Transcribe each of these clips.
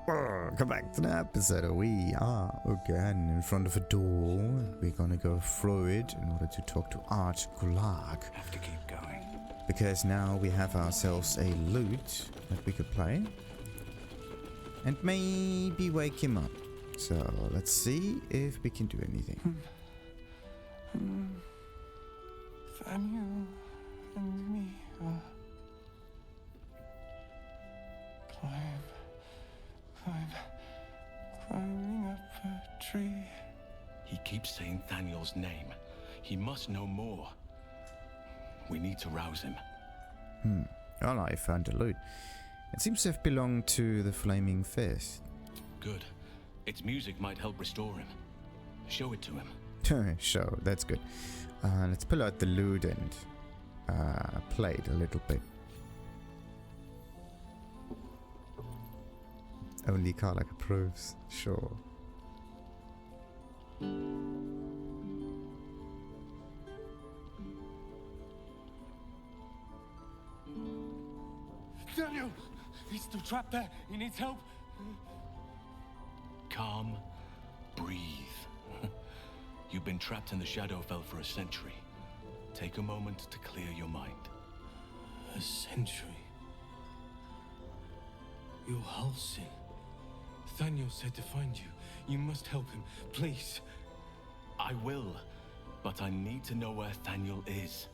Come back to the episode. We are again in front of a door. We're gonna go through it in order to talk to Cullagh. Have to keep going. Because now we have ourselves a lute that we could play. And maybe wake him up. So let's see if we can do anything. Thaniel and me are climbing up a tree. He keeps saying Thaniel's name. He must know more. We need to rouse him. Oh, I found a lute. It seems to have belonged to the Flaming Fist. Good. Its music might help restore him. Show it to him. Sure, that's good. Let's pull out the lute and play it a little bit. Only Cullagh approves. Sure. Thaniel! He's still trapped there. He needs help. Calm. Breathe. You've been trapped in the Shadowfell for a century. Take a moment to clear your mind. A century? You're Halsin. Thaniel said to find you. You must help him, please. I will, but I need to know where Thaniel is.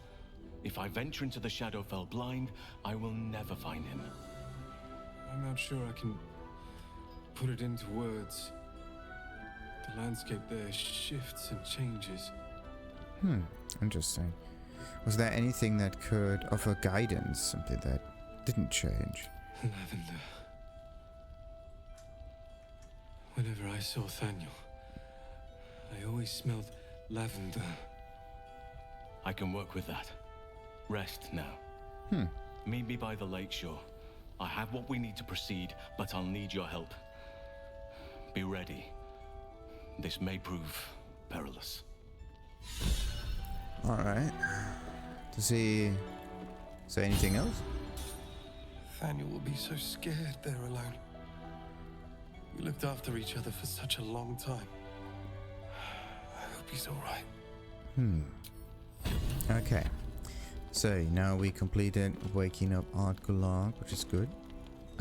If I venture into the Shadowfell blind, I will never find him. I'm not sure I can put it into words. The landscape there shifts and changes. Interesting. Was there anything that could offer guidance, something that didn't change? Lavender. Whenever I saw Thaniel, I always smelled lavender. I can work with that. Rest now. Meet me by the lake shore. I have what we need to proceed, but I'll need your help. Be ready. This may prove perilous. Alright. Does he say anything else? Thaniel will be so scared there alone. We looked after each other for such a long time. I hope he's alright. Okay. So now we completed waking up Cullagh, which is good.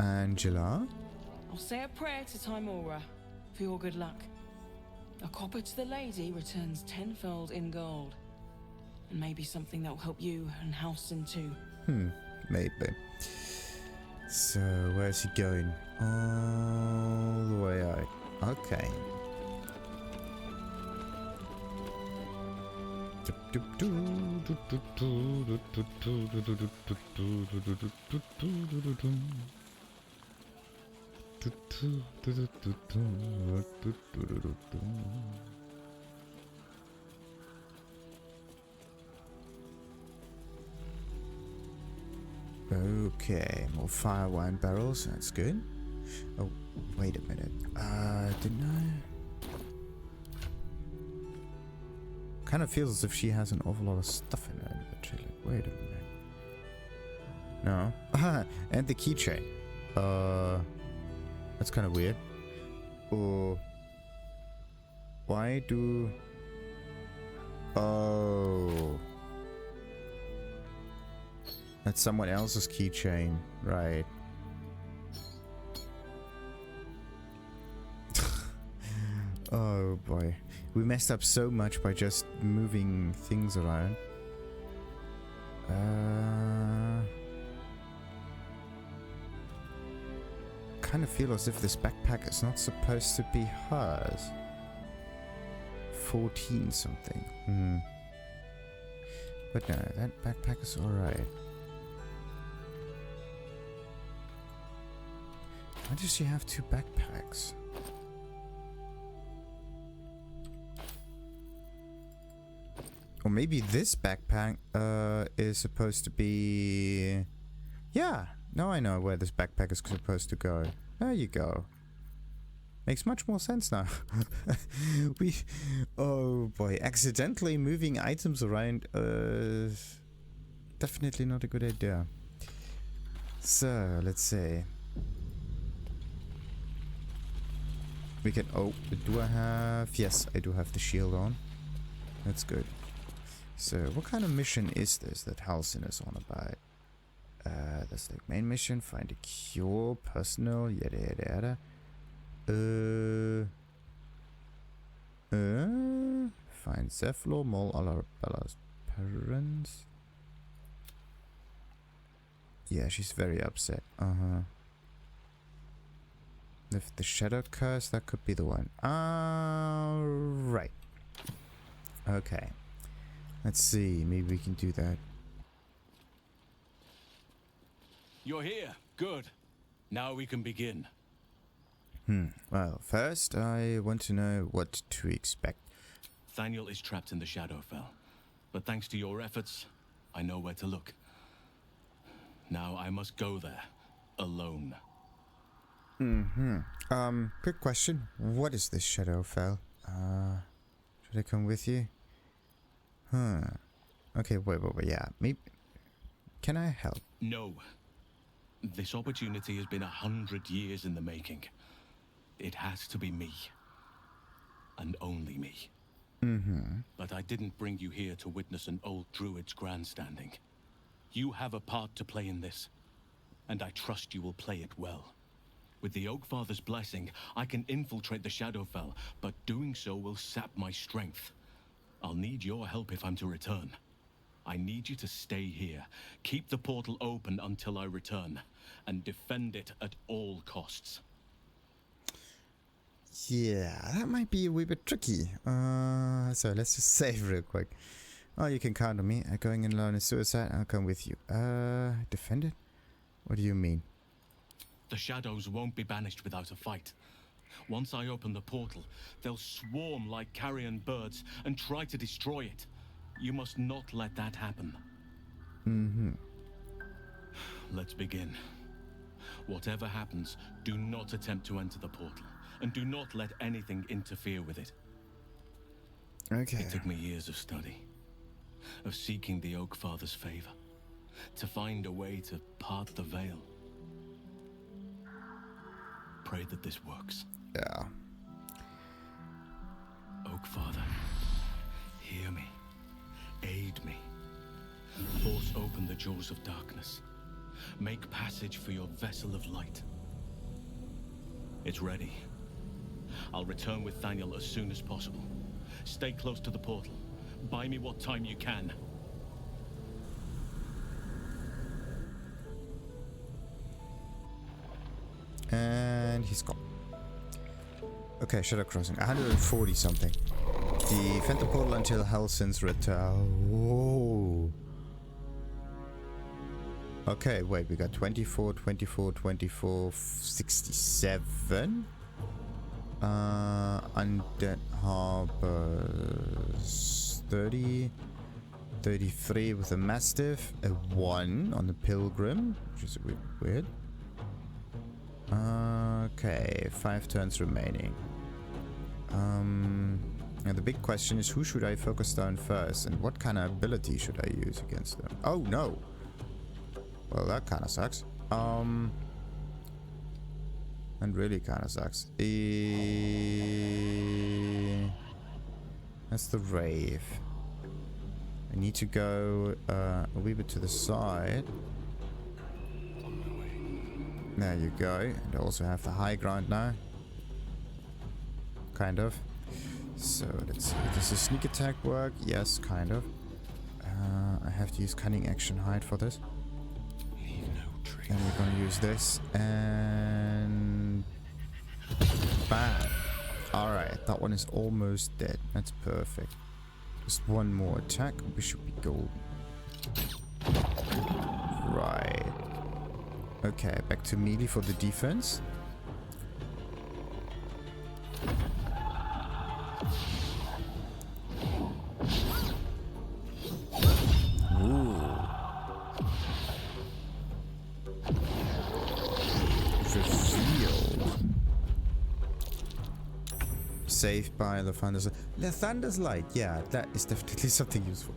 Angela? I'll say a prayer to Timora for your good luck. A copper to the lady returns tenfold in gold. And maybe something that will help you and Halsin too. Maybe. So, where's he going? All the way out. Okay. Okay, more fire wine barrels, that's good. Oh, wait a minute. Didn't I? Kind of feels as if she has an awful lot of stuff in her inventory. Like, wait a minute. No. And the keychain. That's kind of weird. Oh. Why do... Oh. That's someone else's keychain, right? Oh boy. We messed up so much by just moving things around. Kind of feel as if this backpack is not supposed to be hers. 14 something. But no, that backpack is alright. Why does she have two backpacks? Or maybe this backpack is supposed to be... Yeah, now I know where this backpack is supposed to go. There you go. Makes much more sense now. Oh boy, accidentally moving items around definitely not a good idea. So, let's see. We can... Oh, do I have... Yes, I do have the shield on. That's good. So, what kind of mission is this that Halsin is on about? That's the main mission. Find a cure, personal, yada yada yada. Find Zephyr, Mole Arabella's parents. Yeah, she's very upset. Lift the shadow curse, that could be the one. Right. Okay. Let's see, maybe we can do that. You're here. Good. Now we can begin. Well, first I want to know what to expect. Thaniel is trapped in the Shadowfell, but thanks to your efforts, I know where to look. Now I must go there, alone. Quick question. What is this Shadowfell? Should I come with you? Okay, wait, yeah. Maybe... Can I help? No. This opportunity has been 100 years in the making. It has to be me. And only me. But I didn't bring you here to witness an old druid's grandstanding. You have a part to play in this, and I trust you will play it well. With the Oakfather's blessing, I can infiltrate the Shadowfell, but doing so will sap my strength. I'll need your help if I'm to return. I need you to stay here, keep the portal open until I return, and defend it at all costs. Yeah, that might be a wee bit tricky. So let's just save real quick. Oh, you can count on me. Going in alone is suicide. I'll come with you. Defend it? What do you mean? The shadows won't be banished without a fight. Once I open the portal, they'll swarm like carrion birds and try to destroy it. You must not let that happen. Let's begin. Whatever happens, do not attempt to enter the portal, and do not let anything interfere with it. Okay. It took me years of study, of seeking the Oakfather's favor, to find a way to part the veil. Pray that this works. Yeah. Oakfather, hear me. Aid me. Force open the jaws of darkness. Make passage for your vessel of light. It's ready. I'll return with Thaniel as soon as possible. Stay close to the portal. Buy me what time you can. And he's gone. Okay, Shadow Crossing. 140 something. Defend the portal until Halsin's return. Whoa. Okay, wait, we got 24, 24, 24, 67. Undead harpers. 30. 33 with a mastiff. A 1 on the pilgrim, which is a bit weird. Okay, 5 turns remaining. Now the big question is, who should I focus down first, and what kind of ability should I use against them? Oh no! Well, that kind of sucks. And really kind of sucks. That's the rave. I need to go a wee bit to the side. There you go. And I also have the high ground now. Kind of. So let's see. Does the sneak attack work? Yes, kind of. I have to use cunning action hide for this. Then we're gonna use this and bam. Alright, that one is almost dead. That's perfect. Just one more attack. We should be golden. Right. Okay, back to melee for the defense. Ooh. Revealed. Saved by the Thunder's Light. The Thunder's Light, yeah, that is definitely something useful.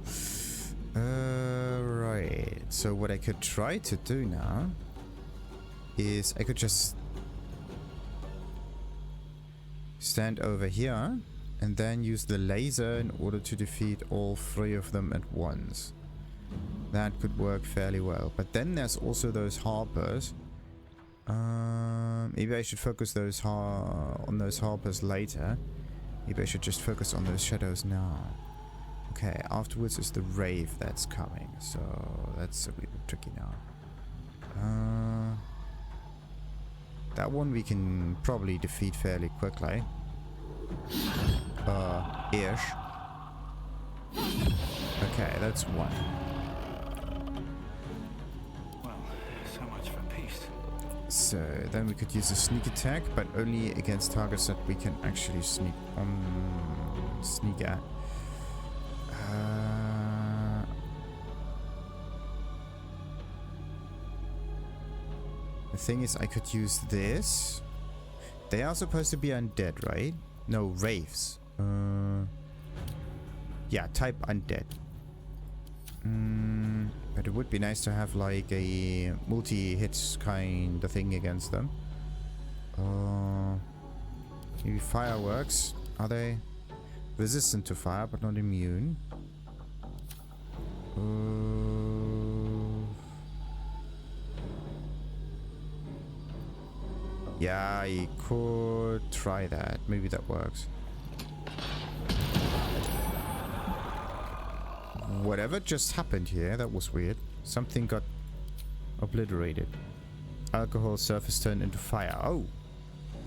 Right. So what I could try to do now is I could just stand over here and then use the laser in order to defeat all 3 of them at once. That could work fairly well. But then there's also those harpers. Maybe I should focus on those harpers later. Maybe I should just focus on those shadows now. Okay, afterwards is the rave that's coming. So that's a bit tricky now. That one we can probably defeat fairly quickly. Ish. Okay, that's one. Well, so much for peace. So then we could use a sneak attack, but only against targets that we can actually sneak at. The thing is, I could use this. They are supposed to be undead, right? No, wraiths. Yeah, type undead. But it would be nice to have like a multi-hit kind of thing against them. Maybe fireworks. Are they resistant to fire but not immune? Yeah, I could try that. Maybe that works. Whatever just happened here, that was weird. Something got obliterated. Alcohol surface turned into fire. Oh,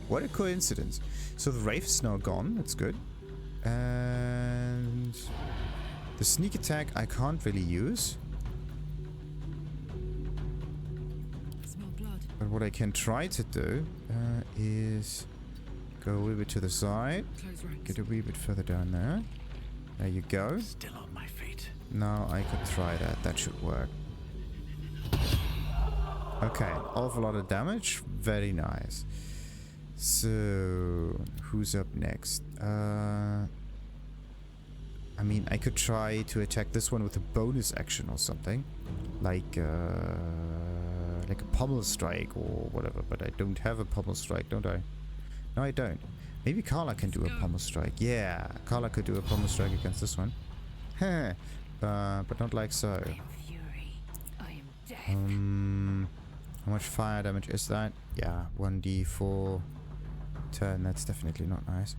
what a coincidence. So the wraith is now gone. That's good. And the sneak attack I can't really use. But what I can try to do is go a wee bit to the side. Get a wee bit further down there. There you go. Still on my feet. Now I could try that. That should work. Okay, awful lot of damage. Very nice. So, who's up next? I mean, I could try to attack this one with a bonus action or something. Like a pommel strike or whatever. But I don't have a pommel strike, don't I? No, I don't. Maybe Cullagh can do a pommel strike. Yeah, Cullagh could do a pommel strike against this one. Huh. But not like so. How much fire damage is that? Yeah, 1d4 turn. That's definitely not nice.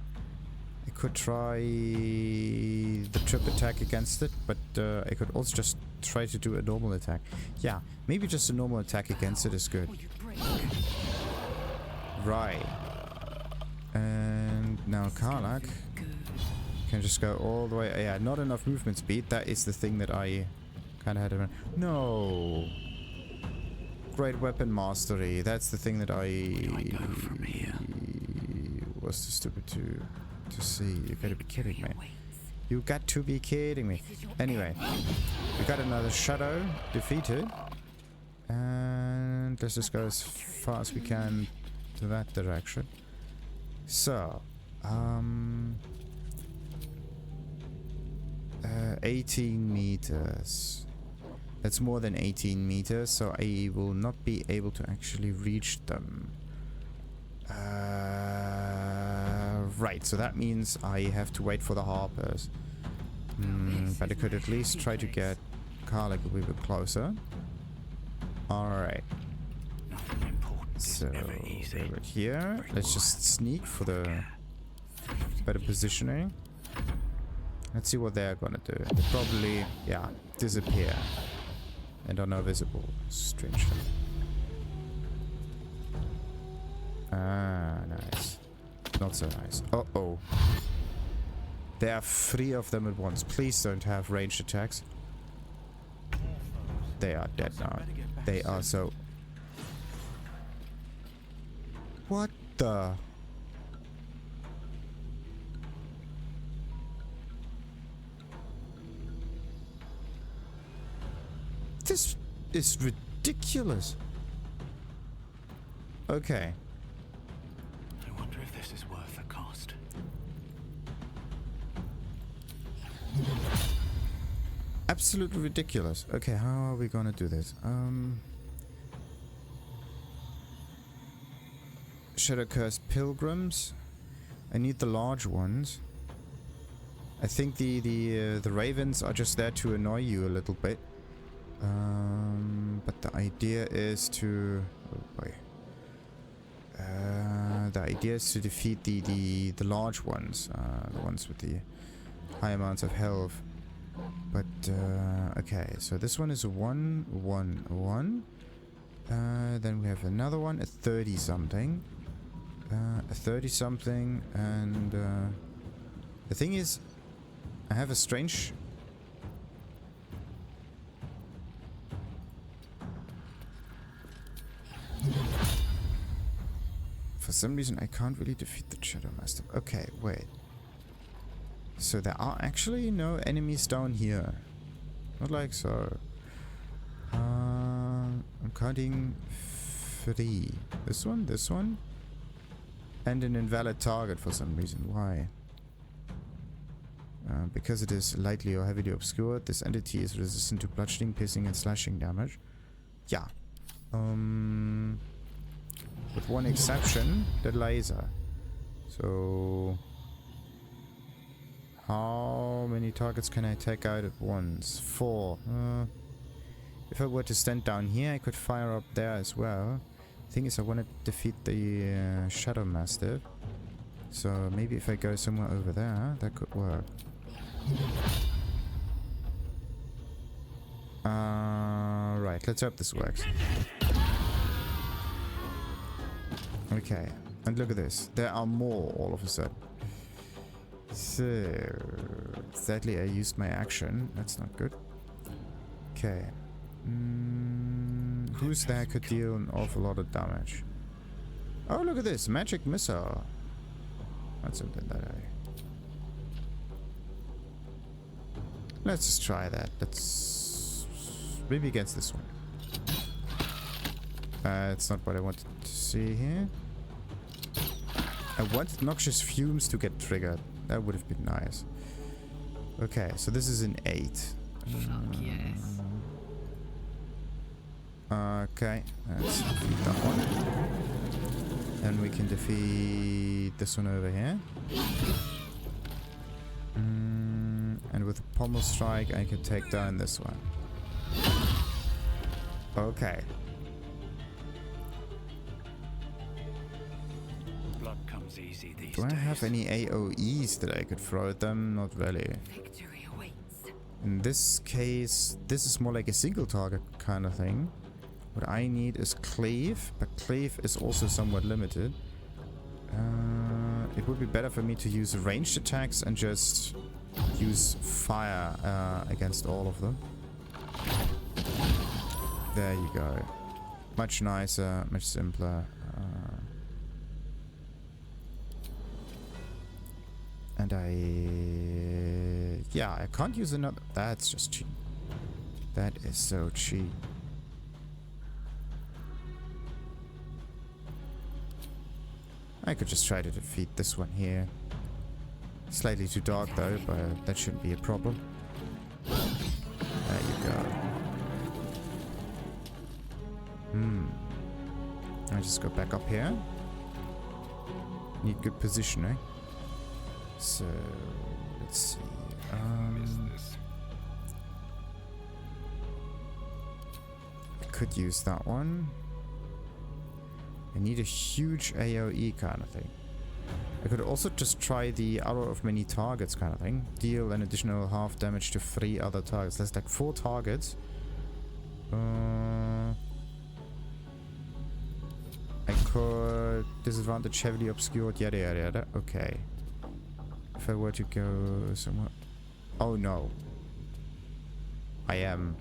I could try the trip attack against it, but I could also just try to do a normal attack. Yeah, maybe just a normal attack against it is good. Right. And now Cullagh can just go all the way. Yeah, not enough movement speed. That is the thing that I kind of had to... No. Great weapon mastery. That's the thing that I was too stupid to see. You gotta be kidding me. You got to be kidding me. Anyway, we got another shadow defeated. And let's just go as far as we can to that direction. So, 18 meters. That's more than 18 meters, so I will not be able to actually reach them. Right, so that means I have to wait for the harpers. But I could at least try to get Cullagh a wee bit closer. Alright. So, over here. Let's just sneak for the better positioning. Let's see what they're gonna do. They probably, yeah, disappear. And are now visible, strangely. Ah, nice. Not so nice. Uh-oh. There are 3 of them at once. Please don't have ranged attacks. They are dead now. They are so... What the... This is ridiculous. Okay. I wonder if this is worth the cost. Absolutely ridiculous. Okay, how are we gonna do this? Shadow Curse Pilgrims. I need the large ones. I think the ravens are just there to annoy you a little bit. But the idea is to... Oh boy. The idea is to defeat the large ones. The ones with the high amounts of health. But, okay. So this one is a 1, 1, 1. Then we have another one, a 30-something. A 30-something. And, the thing is, I have a strange... For some reason, I can't really defeat the Shadow Master. Okay, wait. So there are actually no enemies down here. Not like so. I'm counting 3. This one, and an invalid target for some reason. Why? Because it is lightly or heavily obscured, this entity is resistant to bludgeoning, piercing, and slashing damage. Yeah. With one exception, the laser. So... how many targets can I take out at once? 4. If I were to stand down here, I could fire up there as well. Thing is, I want to defeat the Shadow Master. So maybe if I go somewhere over there, that could work. Right, let's hope this works. Okay, and look at this. There are more all of a sudden. So, sadly I used my action. That's not good. Okay. Who's there could deal an awful lot of damage? Oh, look at this. Magic missile. That's something that I... Let's just try that. Let's... maybe against this one. It's not what I wanted to see here. I wanted noxious fumes to get triggered. That would have been nice. Okay, so this is an 8. Fuck yes. Okay, let's defeat that one. And we can defeat this one over here. And with a pommel strike, I can take down this one. Okay. Blood comes easy these Do I days. have any AoEs that I could throw at them? Not really. Victory awaits. In this case, this is more like a single target kind of thing. What I need is cleave, but cleave is also somewhat limited. It would be better for me to use ranged attacks and just use fire against all of them. There you go. Much nicer, much simpler. And yeah, I can't use another... That's just cheap. That is so cheap. I could just try to defeat this one here. Slightly too dark though, but that shouldn't be a problem. There you go. I just go back up here. Need good positioning. So, let's see. I could use that one. I need a huge AoE kind of thing. I could also just try the arrow of many targets kind of thing. Deal an additional half damage to 3 other targets. That's like 4 targets. I could disadvantage heavily obscured, yada yada yada. Okay. If I were to go somewhere... Oh no. I am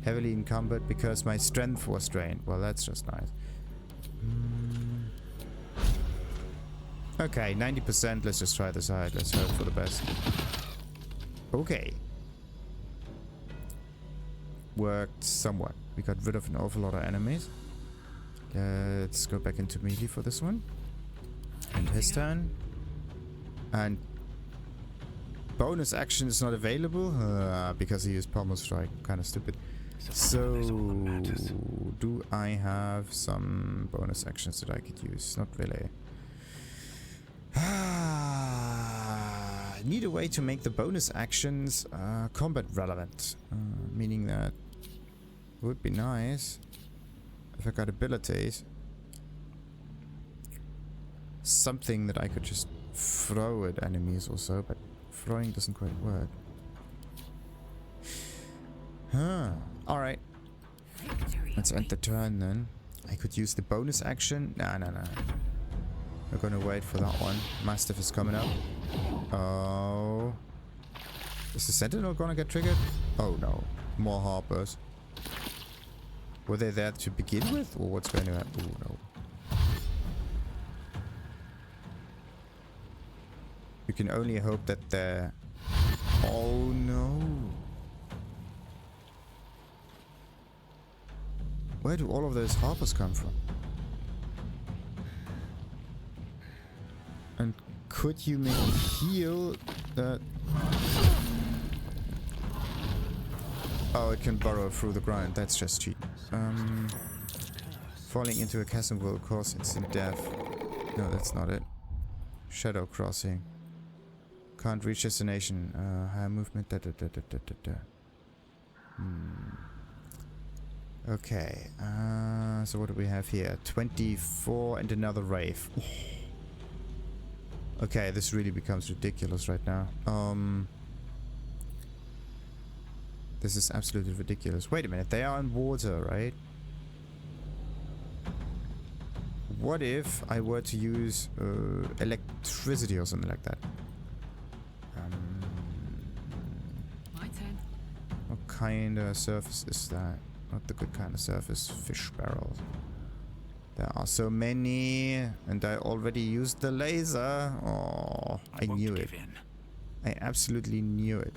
heavily encumbered because my strength was drained. Well, that's just nice. Okay, 90%. Let's just try this out. Let's hope for the best. Okay. Worked somewhat. We got rid of an awful lot of enemies. Let's go back into melee for this one. And his turn. And bonus action is not available because he used pommel strike. Kind of stupid. So, do I have some bonus actions that I could use? Not really. need a way to make the bonus actions combat relevant. Meaning that it would be nice if I got abilities. Something that I could just throw at enemies or so, but throwing doesn't quite work. Huh. Alright. Let's end the turn then. I could use the bonus action. No. We're gonna wait for that one. Mastiff is coming up. Oh. Is the sentinel gonna get triggered? Oh no. More harpers. Were they there to begin with? Or what's going to happen? Oh no. You can only hope that they're... Oh no. Where do all of those harpers come from? And could you maybe heal that? Oh, it can burrow through the ground. That's just cheating. Falling into a chasm will cause instant death. No, that's not it. Shadow crossing. Can't reach destination. Higher movement. Okay. So what do we have here? 24 and another rave. Okay, this really becomes ridiculous right now. This is absolutely ridiculous. Wait a minute, they are in water, right? What if I were to use electricity or something like that? My turn. What kind of surface is that? Not the good kind of surface. Fish barrels. There are so many, and I already used the laser. Oh, I knew it. I absolutely knew it.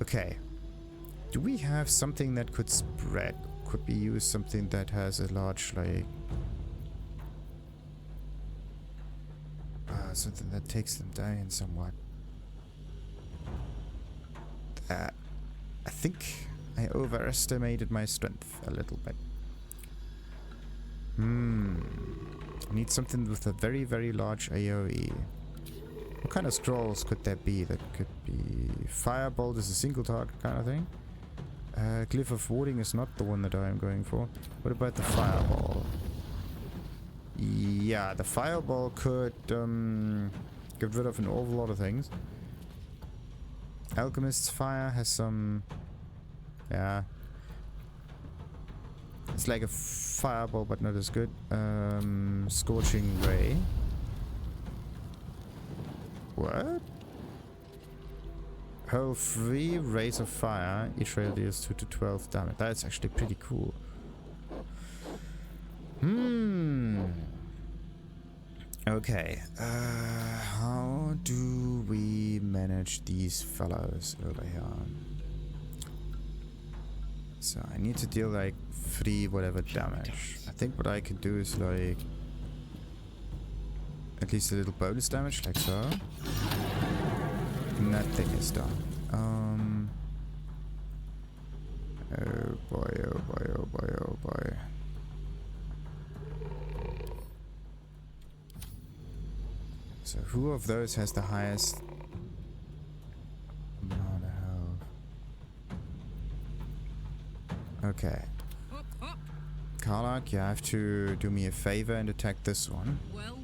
Okay. Do we have something that could spread? Could we use something that has a large, like... something that takes them down somewhat. I think I overestimated my strength a little bit. I need something with a very, very large AoE. What kind of scrolls could there be? That could be... Firebolt is a single target kind of thing. Glyph of Warding is not the one that I am going for. What about the Fireball? Yeah, the Fireball could get rid of an awful lot of things. Alchemist's Fire has some... Yeah. It's like a fireball, but not as good. Scorching Ray. What? Hurl 3 rays of fire. Each ray deals 2 to 12 damage. That's actually pretty cool. Okay. How do we manage these fellows over here? So I need to deal like 3 whatever damage. I think what I can do is like at least a little bonus damage, like so. Nothing is done. Oh boy, oh boy, oh boy, oh boy. So who of those has the highest amount of health? Okay. Cullagh, you have to do me a favor and attack this one. Well.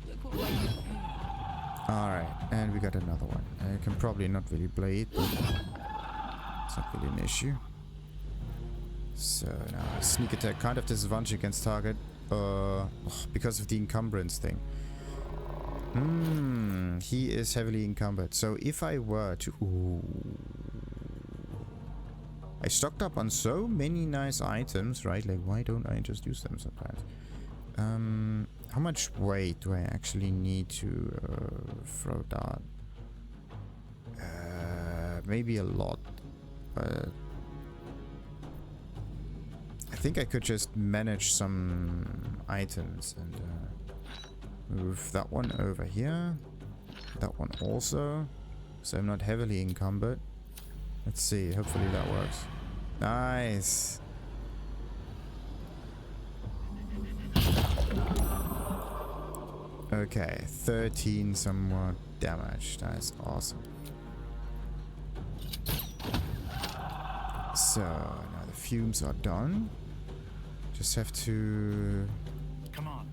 Look what we Alright, and we got another one. I can probably not really bleed, but it's not really an issue. So now sneak attack, kind of disadvantage against target, because of the encumbrance thing. He is heavily encumbered. So if I were to... Ooh. I stocked up on so many nice items, right? Like, why don't I just use them sometimes? How much weight do I actually need to throw down? Maybe a lot. But I think I could just manage some items and move that one over here. That one also. So I'm not heavily encumbered. Let's see. Hopefully that works. Nice. Okay, 13 some more damage. That's awesome. So, now the fumes are done. Just have to... Come on.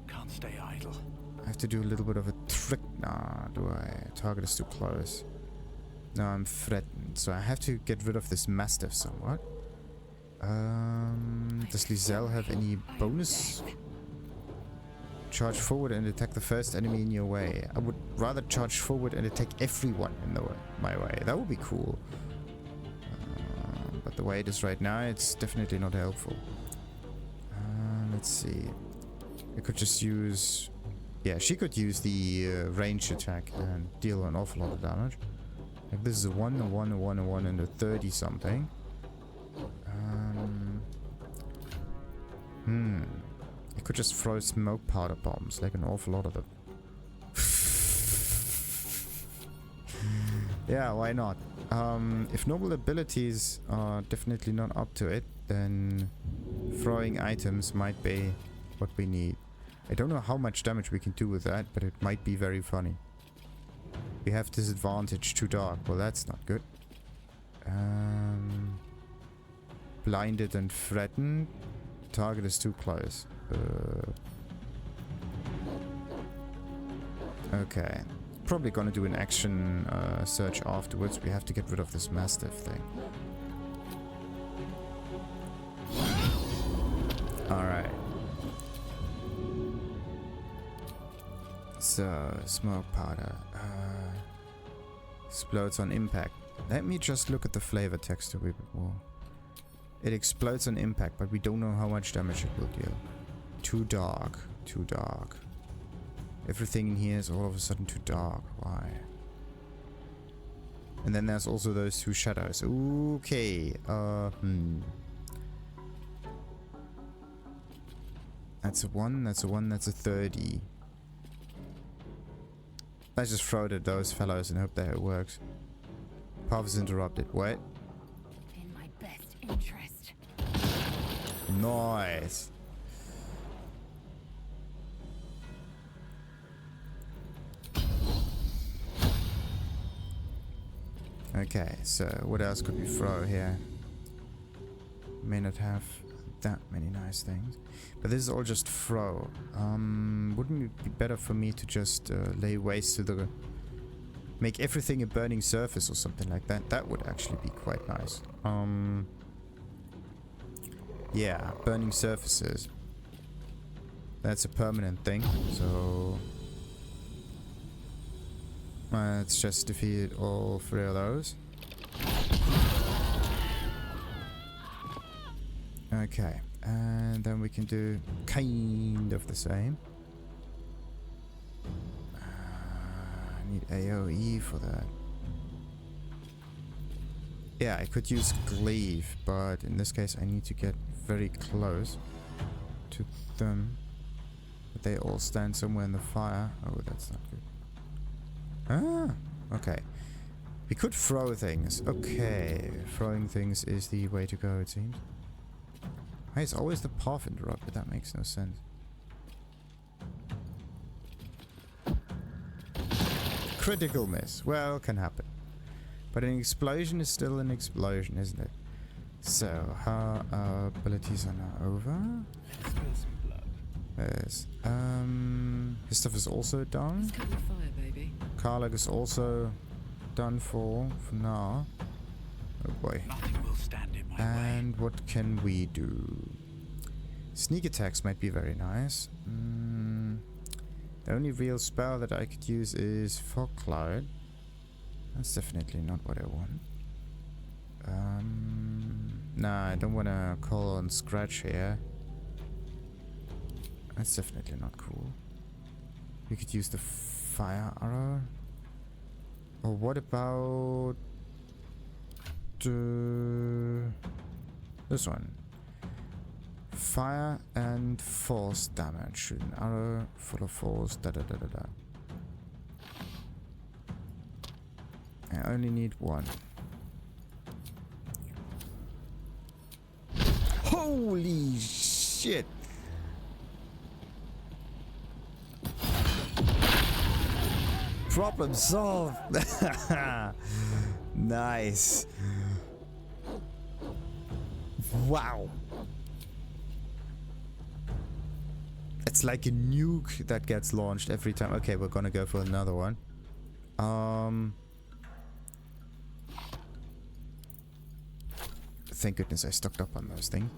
Can't stay idle. I have to do a little bit of a trick. Nah, do I? Target is too close. No, I'm threatened. So I have to get rid of this Mastiff somewhat. Does Lizelle have any bonus? Charge forward and attack the first enemy in your way. I would rather charge forward and attack everyone in my way. That would be cool. But the way it is right now, it's definitely not helpful. Let's see. I could just use... Yeah, she could use the range attack and deal an awful lot of damage. Like this is a 1, a 1, a 1, a 1, and a 30 something. I could just throw smoke powder bombs, like an awful lot of them. Yeah, why not? If normal abilities are definitely not up to it, then throwing items might be what we need. I don't know how much damage we can do with that, but it might be very funny. We have disadvantage too dark. Well, that's not good. Blinded and threatened. Target is too close. Okay. Probably gonna do an action search afterwards. We have to get rid of this Mastiff thing. Alright. So, smoke powder. Explodes on impact. Let me just look at the flavor text a wee bit more. It explodes on impact, but we don't know how much damage it will deal. Too dark. Too dark. Everything in here is all of a sudden too dark. Why? And then there's also those two shadows. Okay. That's a 1, that's a 1, that's a 30. Let's just throw it at those fellows and hope that it works. Path is interrupted. What? In my best interest. Nice. Okay, so what else could we throw here? May not have that many nice things. But this is all just throw. Wouldn't it be better for me to just lay waste to the... Make everything a burning surface or something like that? That would actually be quite nice. Yeah, burning surfaces. That's a permanent thing, so... let's just defeat all 3 of those. Okay, and then we can do kind of the same. I need AoE for that. Yeah, I could use Cleave, but in this case I need to get very close to them. But they all stand somewhere in the fire. Oh, that's not good. Ah, okay. We could throw things. Okay, throwing things is the way to go, it seems. Hey, it's always the path interrupted. That makes no sense. Critical miss. Well, can happen. But an explosion is still an explosion, isn't it? So, our abilities are now over. Let's spill some blood. Yes. His stuff is also done. Let's cut the fire, baby. Cullagh is also done for now. Oh boy. Nothing will stand in my way. And what can we do? Sneak attacks might be very nice. The only real spell that I could use is Fog Cloud. That's definitely not what I want. Nah, I don't want to call on Scratch here. That's definitely not cool. We could use the Fire Arrow. Or what about... this one. Fire and force damage. Shoot an arrow full of force. Da da da da da. I only need one. Holy shit! Problem solved. Nice. Wow. It's like a nuke that gets launched every time. Okay, we're gonna go for another one. Thank goodness I stocked up on those things.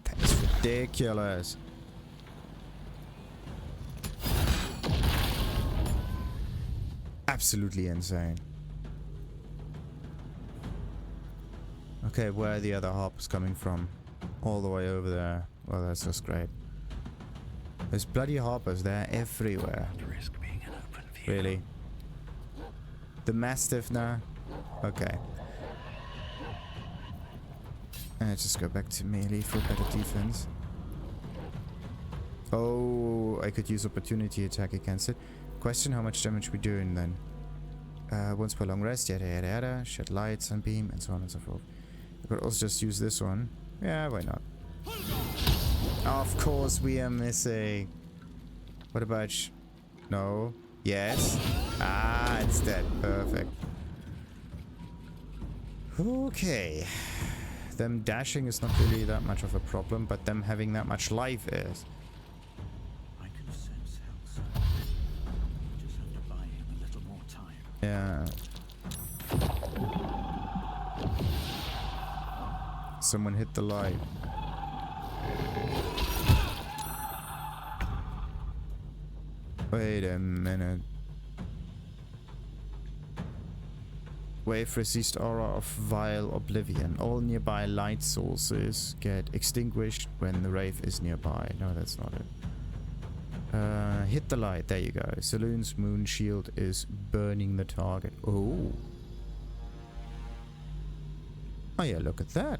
That is ridiculous. Absolutely insane. Okay, where are the other harpers coming from? All the way over there. Well, that's just great. There's bloody harpers, they're everywhere. Risk being an open view. Really? The Mastiff now? Okay. Just go back to melee for better defense. Oh, I could use opportunity attack against it. Question how much damage we're doing then. Once per long rest, yada yada yada. Shed light, sunbeam, and so on and so forth. I could also just use this one. Yeah, why not? Of course we are missing. What about no? Yes. Ah, it's dead. Perfect. Okay. Them dashing is not really that much of a problem, but them having that much life is. I can sense Halsin. Just have to buy him a little more time. Yeah. Someone hit the light. Wait a minute. Wave resist aura of vile oblivion. All nearby light sources get extinguished when the wraith is nearby. No, that's not it. Hit the light. There you go. Saloon's moon shield is burning the target. Oh. Oh yeah, look at that.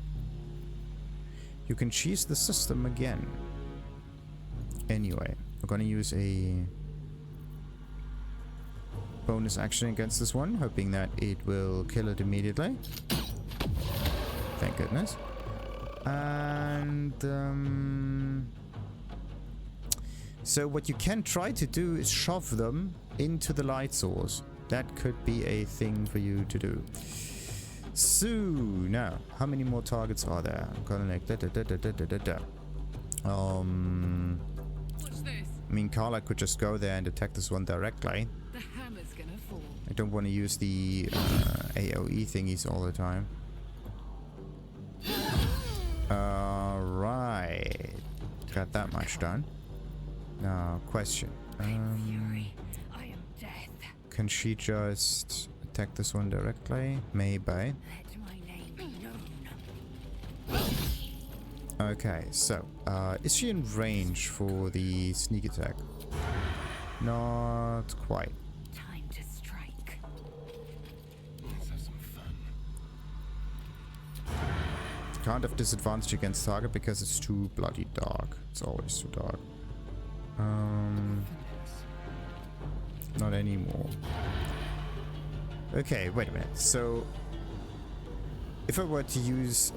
You can cheese the system again. Anyway, we're gonna use a bonus action against this one, hoping that it will kill it immediately. Thank goodness. And so what you can try to do is shove them into the light source. That could be a thing for you to do. So now, how many more targets are there? I'm gonna like What's this? I mean, Cullagh could just go there and attack this one directly. The hammer's gonna fall. I don't want to use the AoE thingies all the time. Alright. Got that much done. Now, question. Fury, I am death. Can she just attack this one directly? Maybe. Let my name be known. Okay, so, is she in range for the sneak attack? Not quite. Time to strike. Let's have some fun. Can't have disadvantage against target because it's too bloody dark. It's always too dark. Not anymore. Okay, wait a minute. So, if I were to use,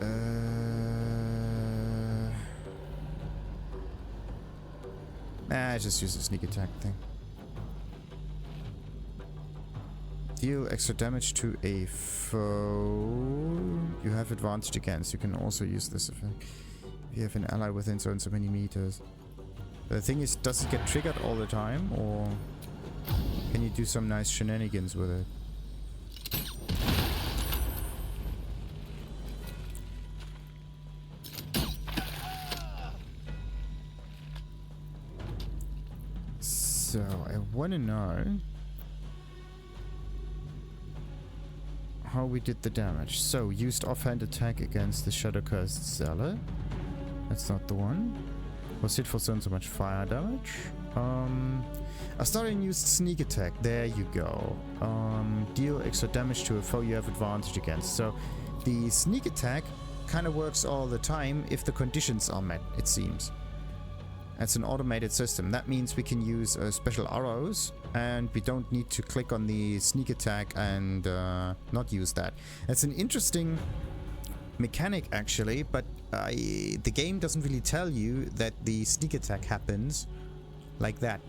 I just use a sneak attack thing. Deal extra damage to a foe you have advantage against. You can also use this effect if you have an ally within so and so many meters. The thing is, does it get triggered all the time, or can you do some nice shenanigans with it? So, I want to know how we did the damage. So, used offhand attack against the Shadow Cursed Zealot. That's not the one. Was hit for so and so much fire damage. I started and used sneak attack. There you go. Deal extra damage to a foe you have advantage against. So, the sneak attack kind of works all the time if the conditions are met, it seems. It's an automated system. That means we can use special arrows, and we don't need to click on the sneak attack and not use that. It's an interesting mechanic, actually, but the game doesn't really tell you that the sneak attack happens like that.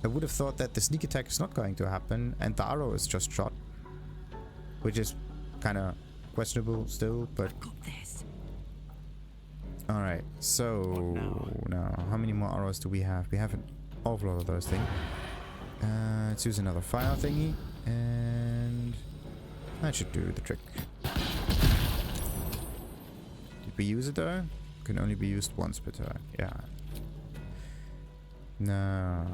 I would have thought that the sneak attack is not going to happen and the arrow is just shot. Which is kind of questionable still, but... Got this. Alright, so... Now, how many more arrows do we have? We have an awful lot of those things. Let's use another fire thingy. And... that should do the trick. Did we use it though? Can only be used once per turn. Yeah. No.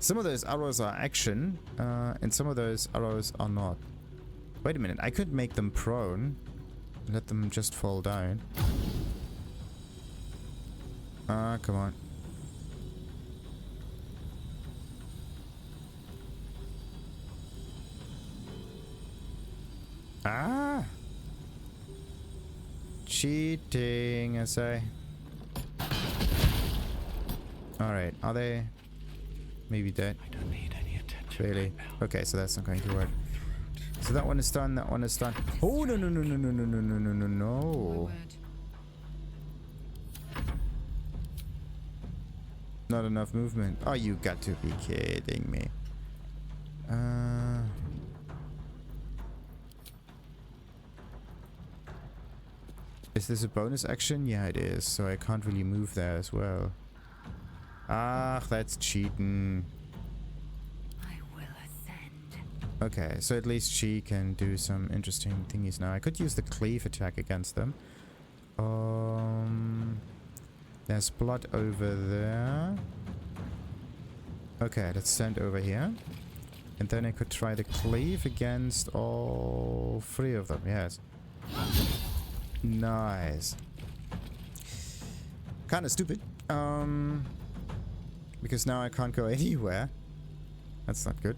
Some of those arrows are action, and some of those arrows are not. Wait a minute, I could make them prone. Let them just fall down. Ah, come on. Ah! Cheating, I say. Alright, are they maybe dead? I don't need any attention. Really? Right now. Okay, so that's not going to work. So that one is done, that one is done. Oh, no, no, no, no, no, no, no, no, no, no, no. Not enough movement. Oh, you got to be kidding me. Is this a bonus action? Yeah, it is. So I can't really move there as well. Ah, that's cheating. I will ascend. Okay, so at least she can do some interesting thingies now. I could use the cleave attack against them. There's blood over there. Okay, let's stand over here. And then I could try the cleave against all three of them. Yes. Nice. Kinda stupid. Because now I can't go anywhere. That's not good.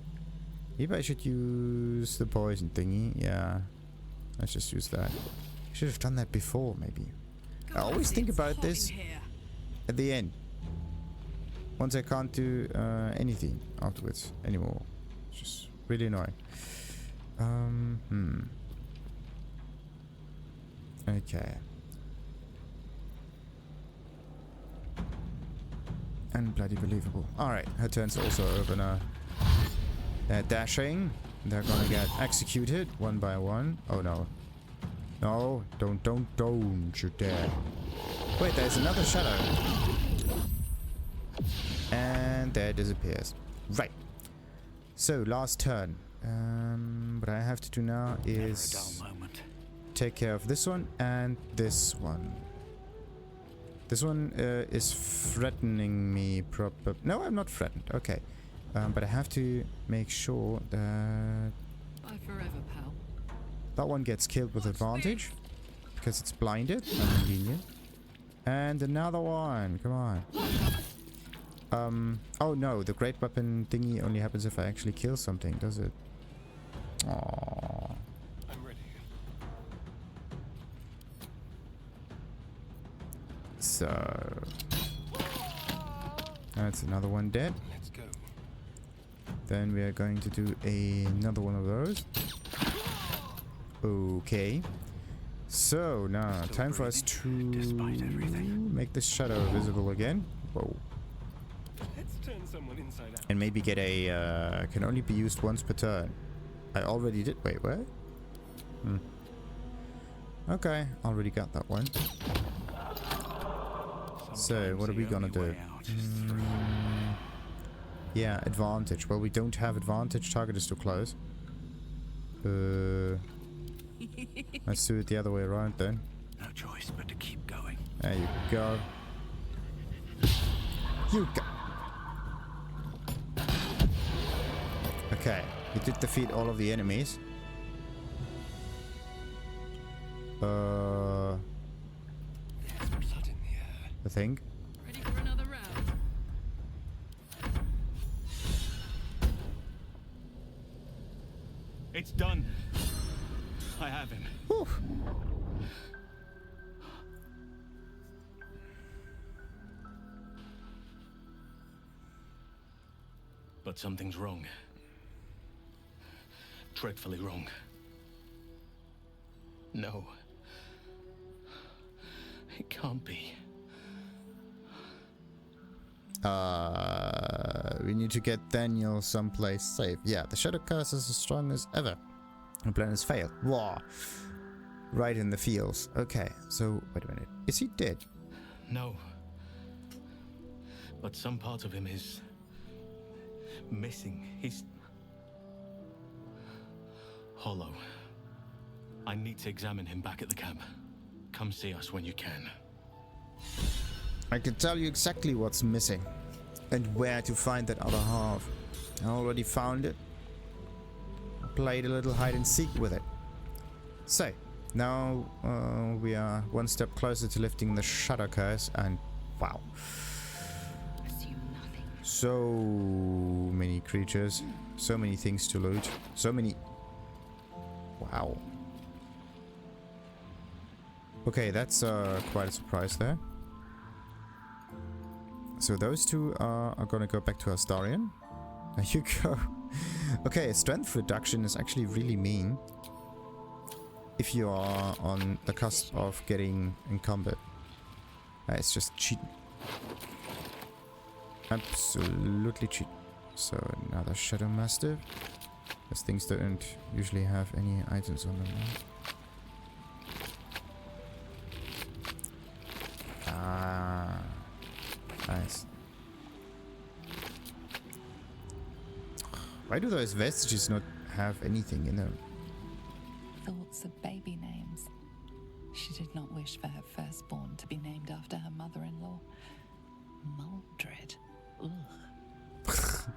Maybe I should use the poison thingy. Yeah. Let's just use that. I should have done that before, maybe. I always think about this at the end. Once I can't do anything afterwards anymore. It's just really annoying. Okay. And bloody believable. Alright, her turn's also over now. They're dashing. They're gonna get executed one by one. Oh no. No, don't you dare. Wait, there's another shadow. And there it disappears. Right. So, last turn. What I have to do now is Never a dull moment. take care of this one and this one. This one is threatening me probably. No, I'm not threatened. Okay. But I have to make sure that Bye forever, pal. that one gets killed with advantage. Because it's blinded. Inconvenient. And another one. Come on. Oh no, the great weapon thingy only happens if I actually kill something, does it? Aww. I'm ready. So... that's another one dead. Let's go. Then we are going to do another one of those. Okay. So, now, time for us to despite everything. make this shadow visible again. Whoa. Let's turn someone inside out. And maybe get a... can only be used once per turn. I already did... wait, what? Okay, already got that one. So, what are we gonna do? Yeah, advantage. Well, we don't have advantage. Target is too close. Let's do it the other way around then. No choice but to keep going. There you go. You go. Okay, we did defeat all of the enemies. There's blood in the air. I think. Ready for another round? It's done. I have him. Whew. But something's wrong. Dreadfully wrong. No. It can't be. We need to get Daniel someplace safe. Yeah, the shadow curse is as strong as ever. The plan has failed. Whoa. Right in the fields. Okay, so wait a minute. Is he dead? No. But some part of him is missing. He's hollow. I need to examine him back at the camp. Come see us when you can. I can tell you exactly what's missing and where to find that other half. I already found it. I played a little hide and seek with it. So, now we are one step closer to lifting the shadow curse, and wow. Assume nothing. So many creatures, so many things to loot, so many... Wow. Okay, that's quite a surprise there. So those two are gonna go back to Astarion. There you go. Okay, strength reduction is actually really mean if you are on the cusp of getting encumbered. It's just cheating. Absolutely cheat. So another Shadow Mastiff. Those things don't usually have any items on them. Ah, nice. Why do those vestiges not have anything in them? Thoughts of baby names. She did not wish for her firstborn to be named after her mother-in-law. Maldred. Ugh.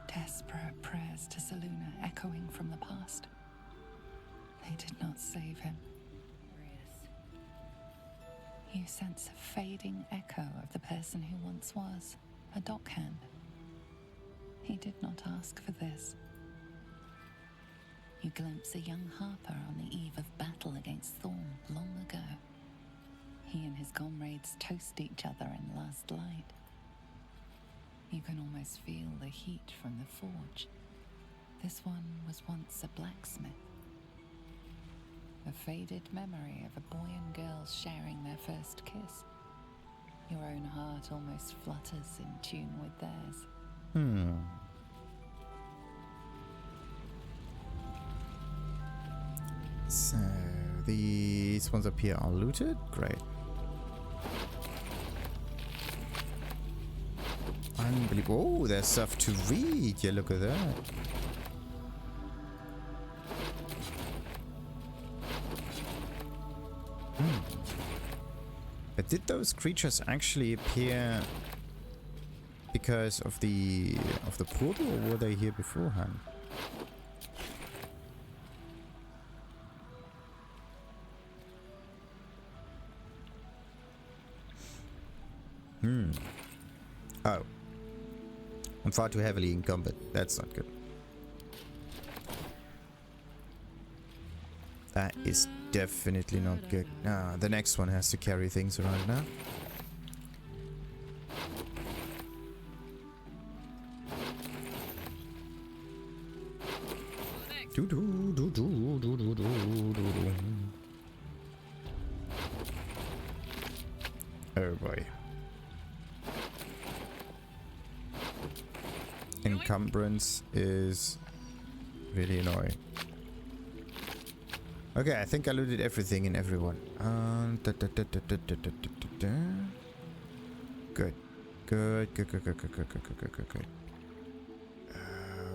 Desperate prayers to Selûne echoing from the past. They did not save him. You sense a fading echo of the person who once was, a dockhand. He did not ask for this. You glimpse a young harper on the eve of battle against Thorn long ago. He and his comrades toast each other in last light. You can almost feel the heat from the forge. This one was once a blacksmith. A faded memory of a boy and girl sharing their first kiss. Your own heart almost flutters in tune with theirs. So, these ones up here are looted? Great. Unbelievable. Oh, there's stuff to read. Yeah, look at that. But did those creatures actually appear because of the portal, or were they here beforehand? Oh. I'm far too heavily encumbered. That's not good. That is definitely not good. Ah, the next one has to carry things around now. Oh boy. Encumbrance is really annoying. Okay, I think I looted everything and everyone. Good. Good.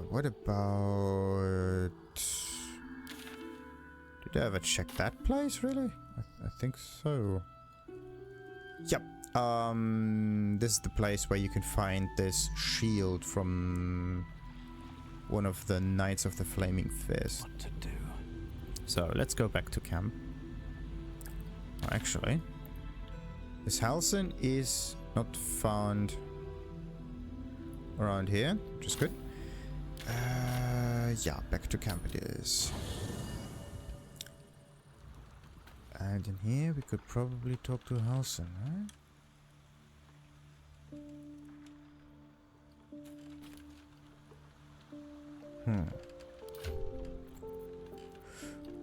What about... Did I ever check that place, really? I think so. Yep. This is the place where you can find this shield from one of the Knights of the Flaming Fist. What to do? So let's go back to camp. Actually, this Halsin is not found around here, which is good. Yeah, back to camp it is. And in here we could probably talk to Halsin, right?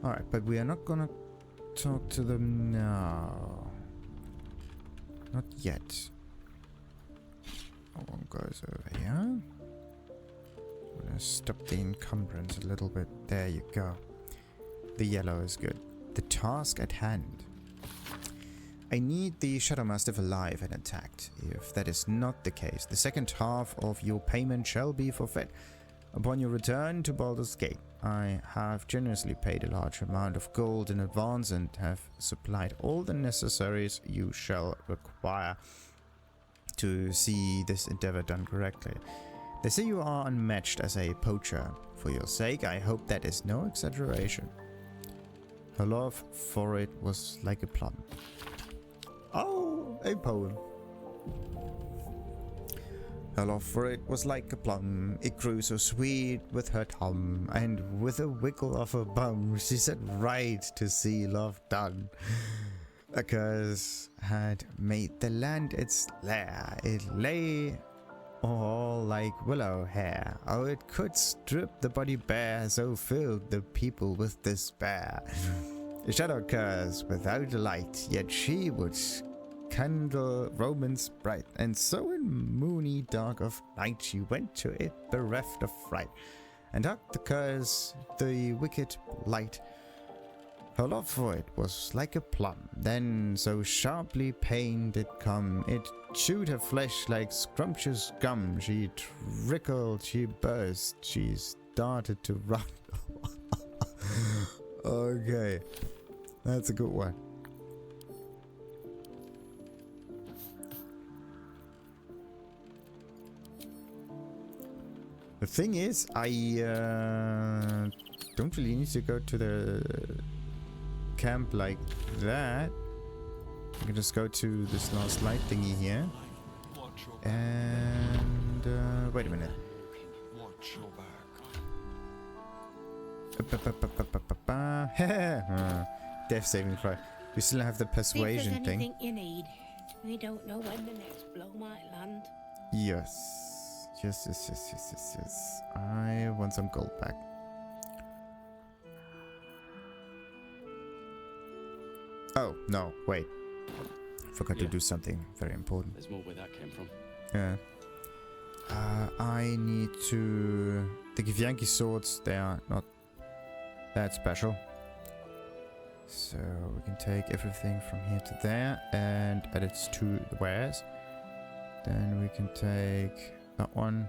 Alright, but we are not gonna talk to them now. Not yet. One goes over here. I'm gonna stop the encumbrance a little bit. There you go. The yellow is good. The task at hand. I need the Shadow Mastiff alive and intact. If that is not the case, the second half of your payment shall be forfeit. Upon your return to Baldur's Gate, I have generously paid a large amount of gold in advance and have supplied all the necessaries you shall require to see this endeavor done correctly. They say you are unmatched as a poacher. For your sake, I hope that is no exaggeration. Her love for it was like a plum. Oh, a poem. Her love for it was like a plum. It grew so sweet with her tongue, and with a wiggle of her bum, she said right to see love done. A curse had made the land its lair. It lay all like willow hair. Oh, it could strip the body bare, so filled the people with despair. A shadow curse without a light, yet she would candle romance bright, and so in moony dark of night she went to it bereft of fright, and hugged the curse, the wicked light. Her love for it was like a plum, then so sharply pain did come, it chewed her flesh like scrumptious gum. She trickled, she burst, she started to run. Okay, that's a good one. The thing is, I don't really need to go to the camp like that. I can just go to this last light thingy here. And wait a minute. Watch your back. Death saving throw. We still have the persuasion if there's thing. anything you need. We don't know when the next blow might land. Yes. Yes. I want some gold back. Oh, no, wait. Forgot to do something very important. There's more where that came from. Yeah. I need to... The Githyanki swords, they are not that special. So we can take everything from here to there and add it to the wares. Then we can take that one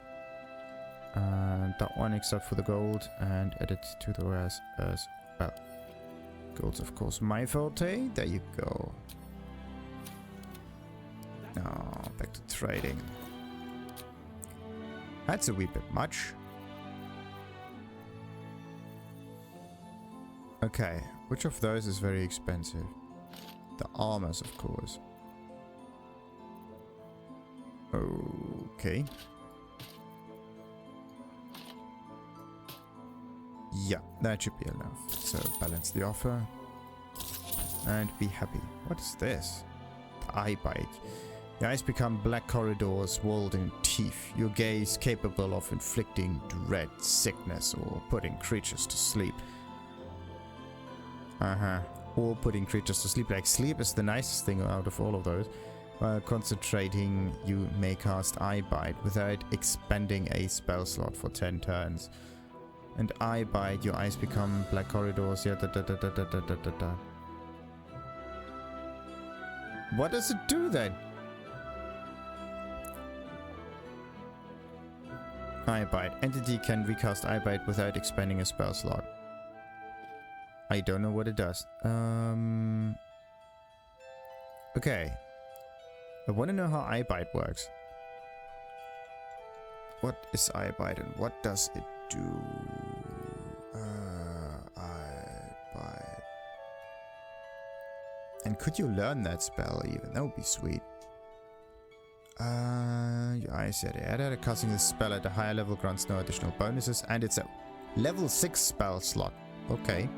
and that one except for the gold and add it to the wares as well. Gold's of course my forte. There you go. Now back to trading. That's a wee bit much. Okay, which of those is very expensive? The armors, of course. Okay. Yeah, that should be enough. So balance the offer and be happy. What is this? The eye bite. Your eyes become black corridors walled in teeth. Your gaze capable of inflicting dread, sickness, or putting creatures to sleep. Or putting creatures to sleep. Like sleep is the nicest thing out of all of those. While concentrating, you may cast Eye Bite without expending a spell slot for 10 turns. And Eye Bite, your eyes become black corridors. Yeah, What does it do then? Eye Bite. Entity can recast Eye Bite without expending a spell slot. I don't know what it does. Okay. I want to know how Eye Bite works. What is Eye Bite and what does it do? Eye Bite. And could you learn that spell even? That would be sweet. Your eyes said it. Casting this spell at a higher level grants no additional bonuses, and it's a level 6 spell slot. Okay.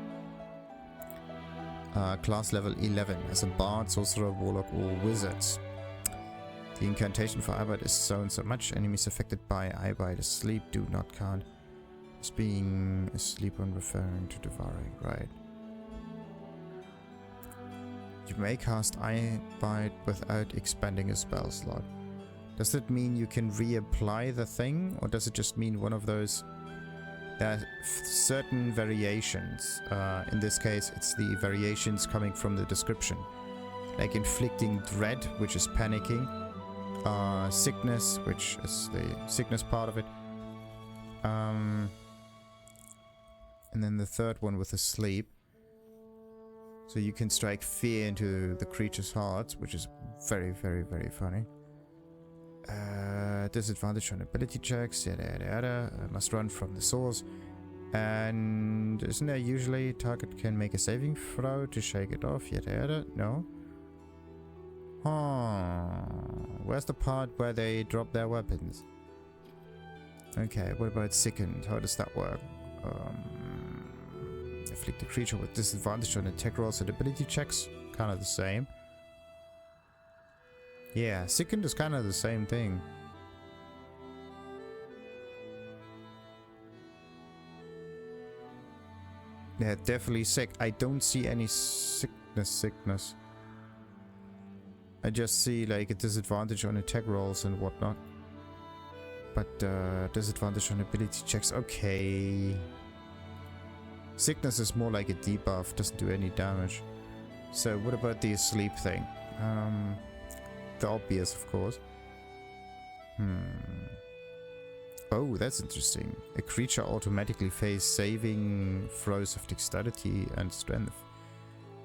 Class level 11 as a bard, sorcerer, warlock, or wizards. The incantation for Eye Bite is so much. Enemies affected by Eye Bite asleep do not count as being asleep when referring to devouring. Right. You may cast Eye Bite without expanding a spell slot. Does that mean you can reapply the thing, or does it just mean one of those? There are certain variations. In this case, it's the variations coming from the description. Like inflicting dread, which is panicking. Sickness, which is the sickness part of it. And then the third one with the sleep. So you can strike fear into the creature's hearts, which is very, very, very funny. Disadvantage on ability checks, yada yada yada. Must run from the source. And isn't there usually target can make a saving throw to shake it off, yada yada? No. Where's the part where they drop their weapons? Okay, what about sickened? How does that work? Afflict the creature with disadvantage on attack rolls and ability checks. Kind of the same. Yeah, sickened is kind of the same thing. Yeah, definitely sick. I don't see any sickness. I just see like a disadvantage on attack rolls and whatnot. But disadvantage on ability checks, okay. Sickness is more like a debuff, doesn't do any damage. So what about the sleep thing? The obvious, of course. Oh, that's interesting. A creature automatically face saving throws of dexterity and strength.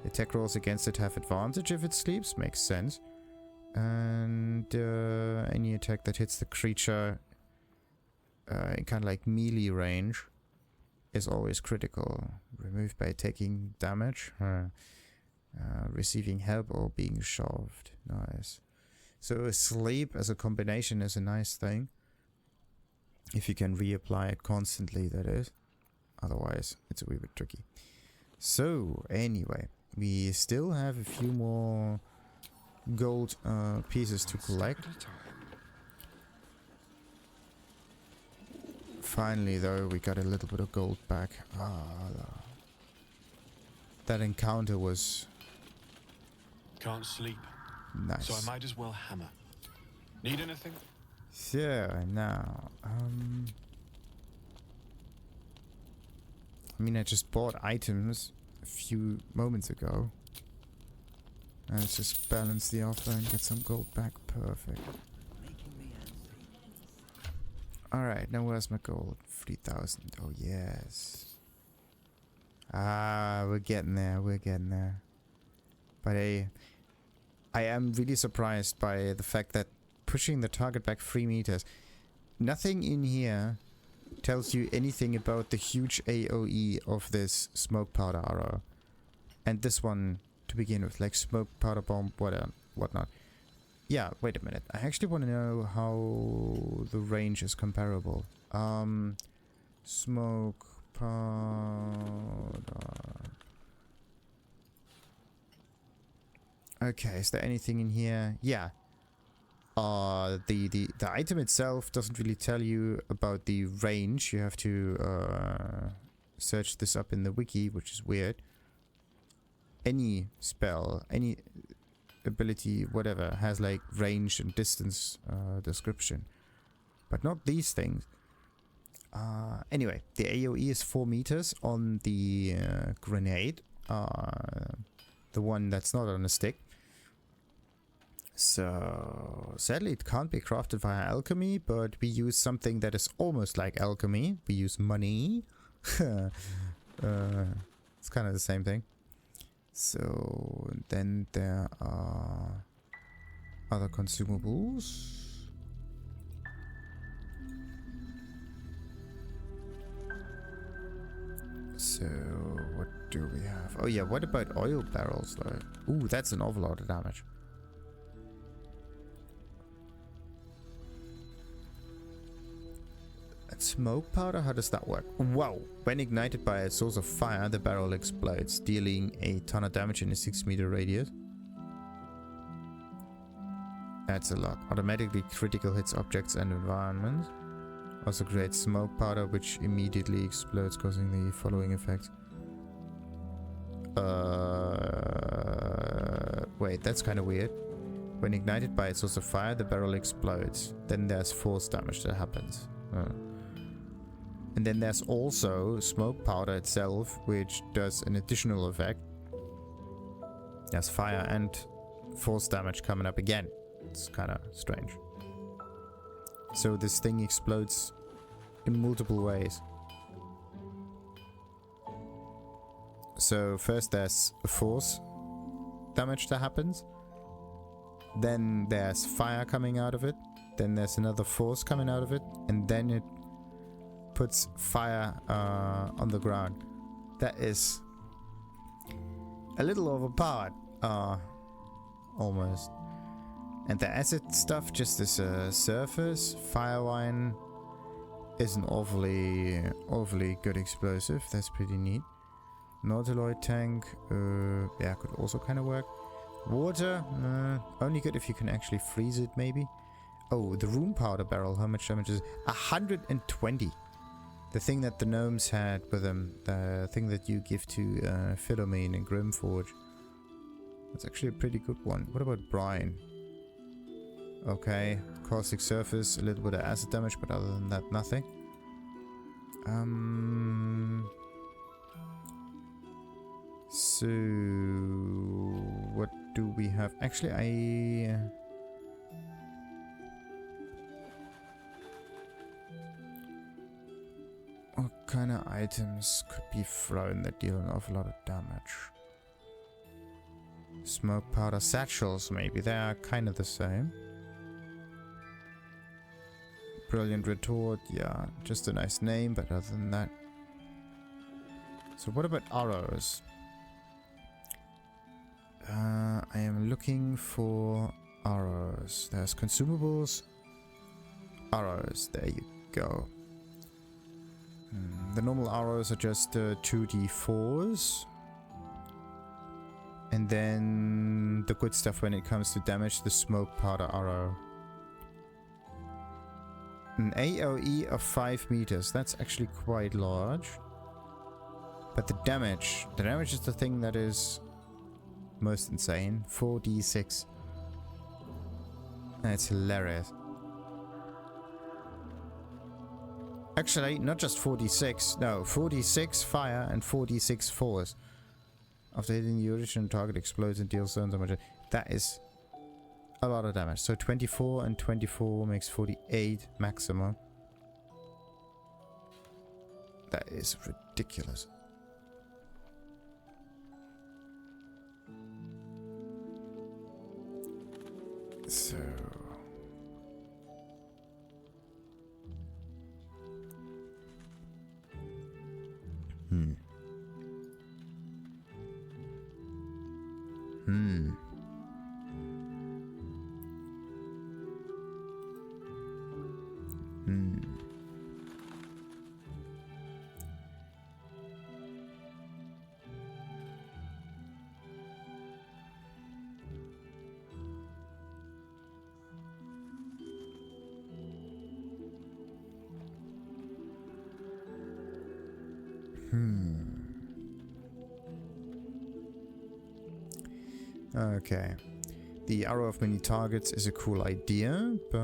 Attack rolls against it have advantage if it sleeps, makes sense. And any attack that hits the creature in kind of like melee range is always critical. Removed by taking damage, receiving help, or being shoved. Nice. So sleep as a combination is a nice thing. If you can reapply it constantly, that is. Otherwise, it's a wee bit tricky. So, anyway, we still have a few more gold pieces to collect. Finally, though, we got a little bit of gold back. That encounter was Can't sleep, nice. so I might as well hammer. Need anything? Yeah, now, I mean, I just bought items a few moments ago. And let's just balance the offer and get some gold back. Perfect. Alright, now where's my gold? 3,000. Oh, yes. We're getting there. We're getting there. But I am really surprised by the fact that pushing the target back 3 meters. Nothing in here tells you anything about the huge AoE of this smoke powder arrow. And this one to begin with, like smoke powder bomb, whatnot. Yeah, wait a minute. I actually want to know how the range is comparable. Smoke powder. Okay, is there anything in here? Yeah. The item itself doesn't really tell you about the range. You have to search this up in the wiki, which is weird. Any spell, any ability, whatever, has like range and distance description. But not these things. Anyway, the AoE is 4 meters on the grenade. The one that's not on a stick. So, sadly it can't be crafted via alchemy, but we use something that is almost like alchemy. We use money. It's kind of the same thing. So, then there are other consumables. So, what do we have? Oh yeah, what about oil barrels though? Ooh, that's an awful lot of damage. And smoke powder, how does that work? Wow! When ignited by a source of fire, the barrel explodes, dealing a ton of damage in a 6-meter radius. That's a lot. Automatically critical hits objects and environments. Also creates smoke powder, which immediately explodes, causing the following effects. Wait, that's kind of weird. When ignited by a source of fire, the barrel explodes. Then there's force damage that happens. And then there's also smoke powder itself, which does an additional effect. There's fire and force damage coming up again. It's kind of strange. So this thing explodes in multiple ways. So first there's a force damage that happens. Then there's fire coming out of it. Then there's another force coming out of it. And then it puts fire on the ground. That is a little overpowered. Almost. And the acid stuff just is a surface. Firewine is an awfully good explosive. That's pretty neat. Nautiloid tank, yeah, could also kind of work. Water, only good if you can actually freeze it, maybe. Oh, the rune powder barrel, how much damage is it? 120. The thing that the gnomes had with them, the thing that you give to Philomene and Grimforge. That's actually a pretty good one. What about brine? Okay, caustic surface, a little bit of acid damage, but other than that, nothing. So what do we have? Actually, what kind of items could be thrown that deal an awful lot of damage? Smoke powder satchels, maybe. They are kind of the same. Brilliant retort, yeah, just a nice name, but other than that. So what about arrows? I am looking for arrows. There's consumables. Arrows, there you go. The normal arrows are just 2d4s. And then the good stuff when it comes to damage, the smoke powder arrow. An AoE of 5 meters. That's actually quite large. But the damage is the thing that is most insane. 4d6. That's hilarious. Actually, not just 4d6. No, 4d6 fire and 4d6 force. After hitting the original target, explodes and deals certain damage. That is a lot of damage. So 24 and 24 makes 48 maximum. That is ridiculous. So Okay. The arrow of many targets is a cool idea, but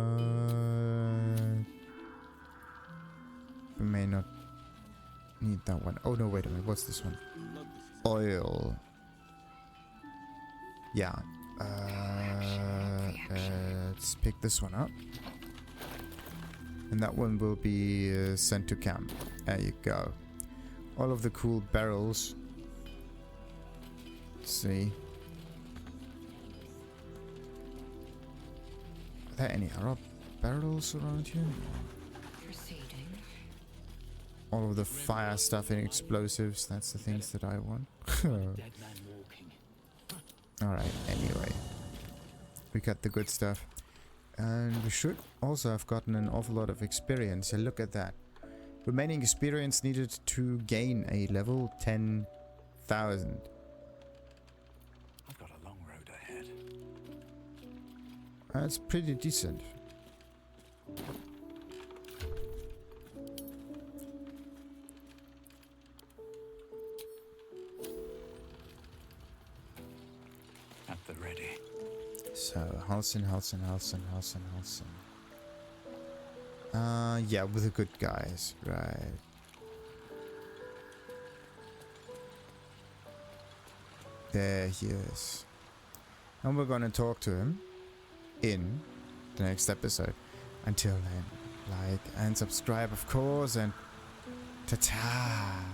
we may not need that one. Oh no, wait a minute. What's this one? Oil. Yeah. Let's pick this one up. And that one will be sent to camp. There you go. All of the cool barrels. Let's see. Are there any other barrels around here? Proceeding. All of the fire stuff and explosives, that's the things that I want. Alright, anyway. We got the good stuff. And we should also have gotten an awful lot of experience. And look at that. Remaining experience needed to gain a level 10,000. I've got a long road ahead. That's pretty decent. At the ready. So, Halsin. Yeah, with the good guys, right. There he is. And we're gonna talk to him in the next episode. Until then, like and subscribe, of course, and ta-ta!